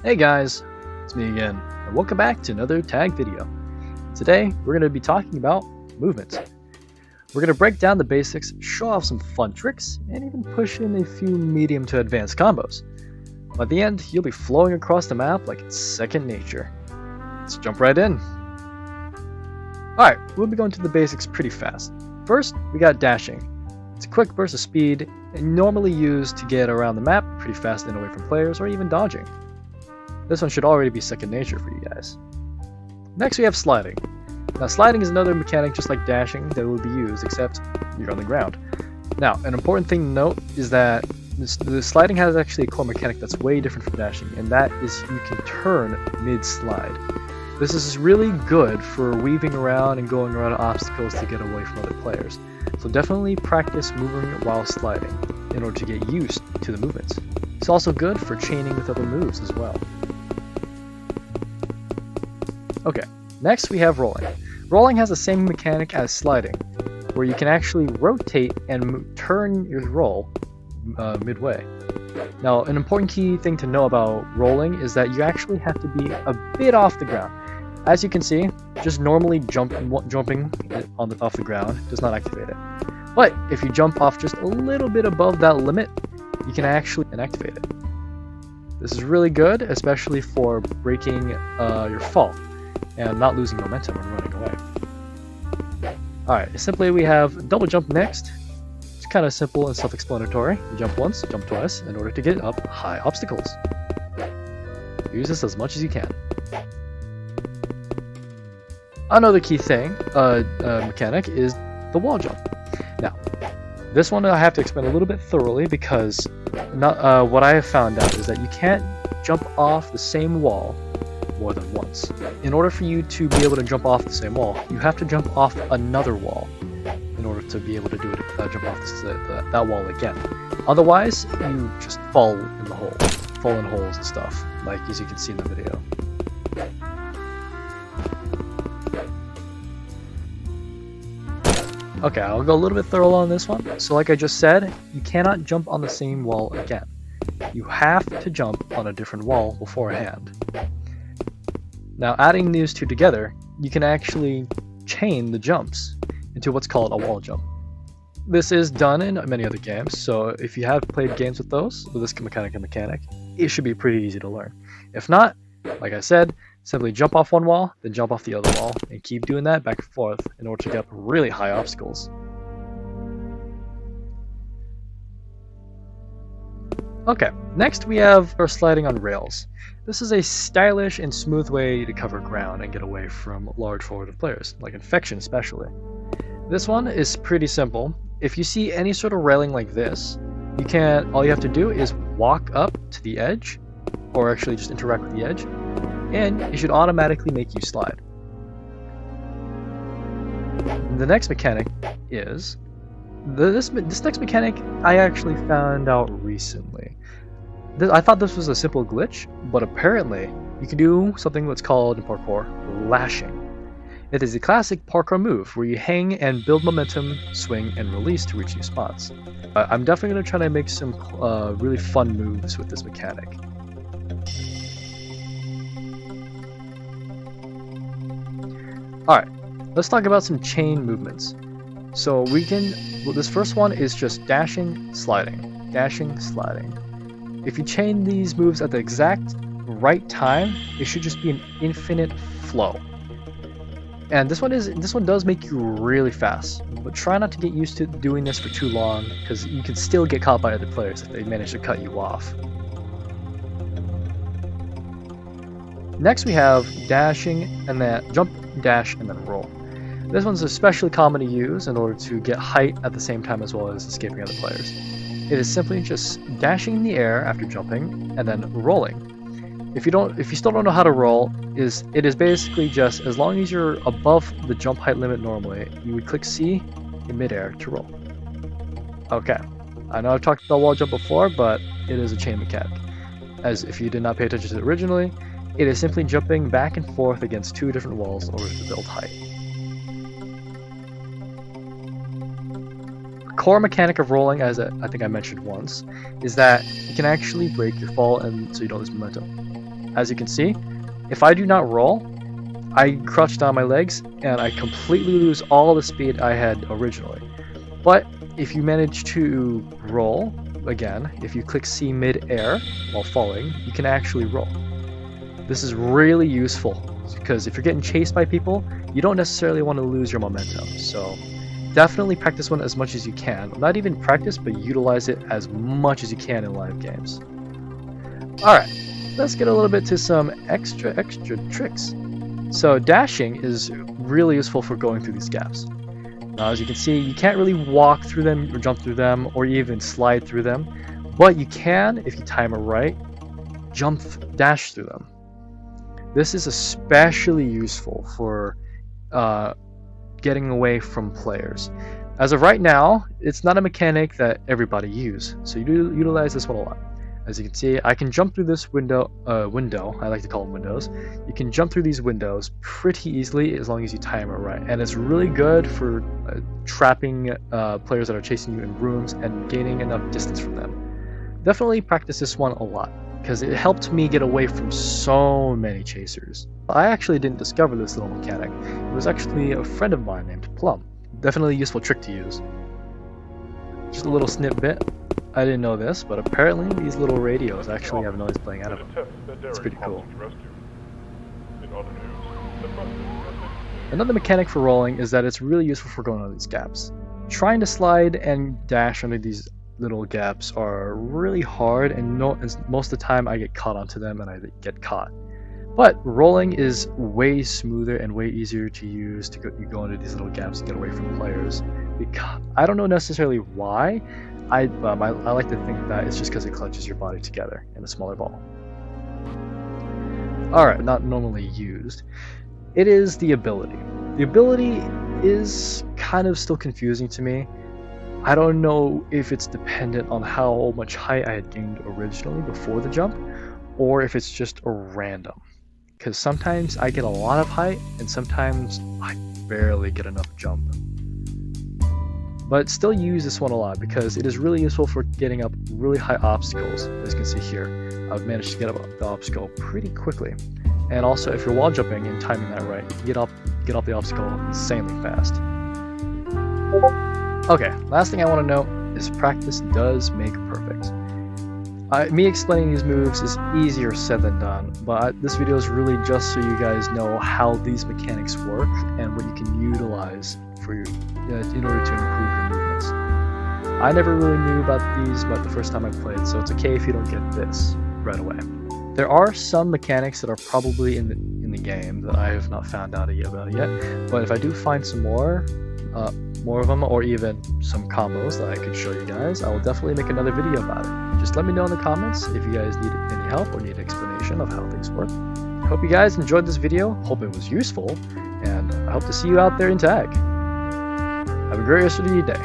Hey guys, it's me again, and welcome back to another tag video. Today, we're going to be talking about movements. We're going to break down the basics, show off some fun tricks, and even push in a few medium to advanced combos. By the end, you'll be flowing across the map like it's second nature. Let's jump right in. Alright, we'll be going to the basics pretty fast. First, we got dashing. It's a quick burst of speed, and normally used to get around the map pretty fast and away from players, or even dodging. This one should already be second nature for you guys. Next we have sliding. Now sliding is another mechanic just like dashing that will be used, except you're on the ground. Now, an important thing to note is that the sliding has actually a core mechanic that's way different from dashing, and that is you can turn mid-slide. This is really good for weaving around and going around obstacles to get away from other players. So definitely practice moving while sliding in order to get used to the movements. It's also good for chaining with other moves as well. Okay, next we have rolling. Rolling has the same mechanic as sliding, where you can actually rotate and turn your roll midway. Now, an important key thing to know about rolling is that you actually have to be a bit off the ground. As you can see, just normally jumping off the ground does not activate it. But if you jump off just a little bit above that limit, you can actually activate it. This is really good, especially for breaking your fall and not losing momentum and running away. Alright, simply we have double jump next. It's kind of simple and self-explanatory. You jump once, jump twice in order to get up high obstacles. Use this as much as you can. Another key thing, mechanic, is the wall jump. Now, this one I have to explain a little bit thoroughly because what I have found out is that you can't jump off the same wall more than once. In order for you to be able to jump off the same wall, you have to jump off another wall in order to be able to do it, jump off that wall again. Otherwise, you just fall in the hole, fall in holes and stuff, like as you can see in the video. Okay, I'll go a little bit thorough on this one. So like I just said, you cannot jump on the same wall again. You have to jump on a different wall beforehand. Now, adding these two together, you can actually chain the jumps into what's called a wall jump. This is done in many other games, so if you have played games with those, with this mechanic, it should be pretty easy to learn. If not, like I said, simply jump off one wall, then jump off the other wall, and keep doing that back and forth in order to get up really high obstacles. Okay, next we have our sliding on rails. This is a stylish and smooth way to cover ground and get away from large forward players, like Infection especially. This one is pretty simple. If you see any sort of railing like this, all you have to do is walk up to the edge, or actually just interact with the edge, and it should automatically make you slide. The next mechanic is this next mechanic I actually found out recently. I thought this was a simple glitch, but apparently you can do something that's called in parkour lashing. It is a classic parkour move where you hang and build momentum, swing, and release to reach new spots. I'm definitely going to try to make some really fun moves with this mechanic. Alright, let's talk about some chain movements. So this first one is just dashing, sliding, dashing, sliding. If you chain these moves at the exact right time, it should just be an infinite flow. And this one does make you really fast, but try not to get used to doing this for too long, because you can still get caught by other players if they manage to cut you off. Next we have dashing, and then jump, dash, and then roll. This one's especially common to use in order to get height at the same time as well as escaping other players. It is simply just dashing in the air after jumping, and then rolling. If you still don't know how to roll, it is basically just as long as you're above the jump height limit normally, you would click C in midair to roll. Okay, I know I've talked about wall jump before, but it is a chain mechanic. As if you did not pay attention to it originally, it is simply jumping back and forth against two different walls in order to build height. core mechanic of rolling, as I think I mentioned once, is that you can actually break your fall and so you don't lose momentum. As you can see, if I do not roll, I crouch down my legs and I completely lose all the speed I had originally. But if you manage to roll, again, if you click C mid-air while falling, you can actually roll. This is really useful because if you're getting chased by people, you don't necessarily want to lose your momentum. So definitely practice one as much as you can. Not even practice, but utilize it as much as you can in live games. Alright, let's get a little bit to some extra tricks. So dashing is really useful for going through these gaps. Now as you can see, you can't really walk through them or jump through them or even slide through them, but you can, if you time it right, dash through them. This is especially useful for getting away from players. As of right now, it's not a mechanic that everybody uses, so you utilize this one a lot. As you can see, I can jump through this window, I like to call them windows. You can jump through these windows pretty easily as long as you time it right. And it's really good for trapping players that are chasing you in rooms and gaining enough distance from them. Definitely practice this one a lot, because it helped me get away from so many chasers. I actually didn't discover this little mechanic. It was actually a friend of mine named Plum. Definitely a useful trick to use. Just a little snippet. I didn't know this, but apparently these little radios actually have noise playing out of them. It's pretty cool. Another mechanic for rolling is that it's really useful for going on these gaps. Trying to slide and dash under these little gaps are really hard, and most of the time I get caught onto them and I get caught. But rolling is way smoother and way easier to use to go into these little gaps and get away from players. Because I don't know necessarily why. I like to think that it's just because it clutches your body together in a smaller ball. Alright, not normally used. It is the ability. The ability is kind of still confusing to me. I don't know if it's dependent on how much height I had gained originally before the jump, or if it's just a random. Because sometimes I get a lot of height, and sometimes I barely get enough jump. But still use this one a lot because it is really useful for getting up really high obstacles. As you can see here, I've managed to get up the obstacle pretty quickly. And also, if you're wall jumping and timing that right, you get up the obstacle insanely fast. Okay, last thing I want to note is practice does make perfect. Me explaining these moves is easier said than done, but this video is really just so you guys know how these mechanics work and what you can utilize in order to improve your movements. I never really knew about these but the first time I played, so it's okay if you don't get this right away. There are some mechanics that are probably in the game that I have not found out about yet, but if I do find some more of them, or even some combos that I could show you guys, I will definitely make another video about it. Just let me know in the comments if you guys need any help or need an explanation of how things work. Hope you guys enjoyed this video, hope it was useful, and I hope to see you out there in tag. Have a great rest of your day.